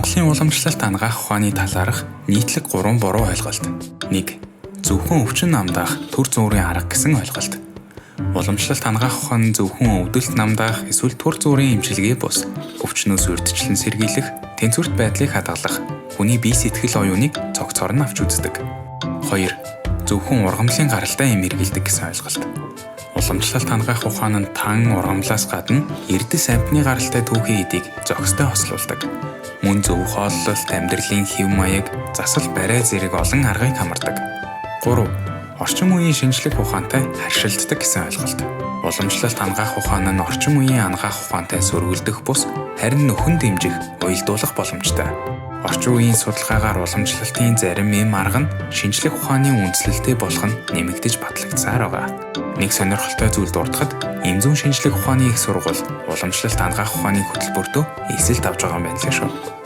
Монголын уламжлалт хангаах ухааны талаарх нийтлэг 3 буруу ойлголт. 1. Зөвхөн өвчин намдаах төр зүрийн арга гэсэн ойлголт. Уламжлалт хангаах ухаан нь зөвхөн өвдөлт намдаах эсвэл төр зүрийн эмчилгээ бус, өвчнөөс урьдчилан сэргийлэх, тэнцвэрт байдлыг хадгалах, хүний бие сэтгэл оюуныг цогцоор нь авч үздэг. 2. Зөвхөн ургамлын гаралтай эм эргэлдэг гэсэн ойлголт. Уламжлалт хангаах ухаан нь тан ургамлаас гадна эрдэс амтны гаралтай түүхийн эдийг зохистой хослуулдаг. Мөн зөв хооллолт, амьдралын хэв маяг, засал барай зэрэг олон аргыг хамардаг. 3. Орчин үеийн шинжлэх ухаантай харьшилддаг гэсэн ойлголт. Уламжлалт хангаах ухаан нь орчин үеийн ангаах ухаантай сөргөлдөх бус, харин нөхөн дэмжих, уялдуулах боломжтой. Орчин үеийн судалгаагаар уламжлалтын зарим эм арга нь шинжлэх ухааны үндслэлтэй болох нь нэмэгдэж батлагдсаар байгаа. Нэг сонирхолтой зүйл дуртахад эм зүүн шинжлэх ухааны их сургууль уламжлалт хангаах ухааны хөтөлбөртөө эсэлт авч байгаа юм байна лээ шүү.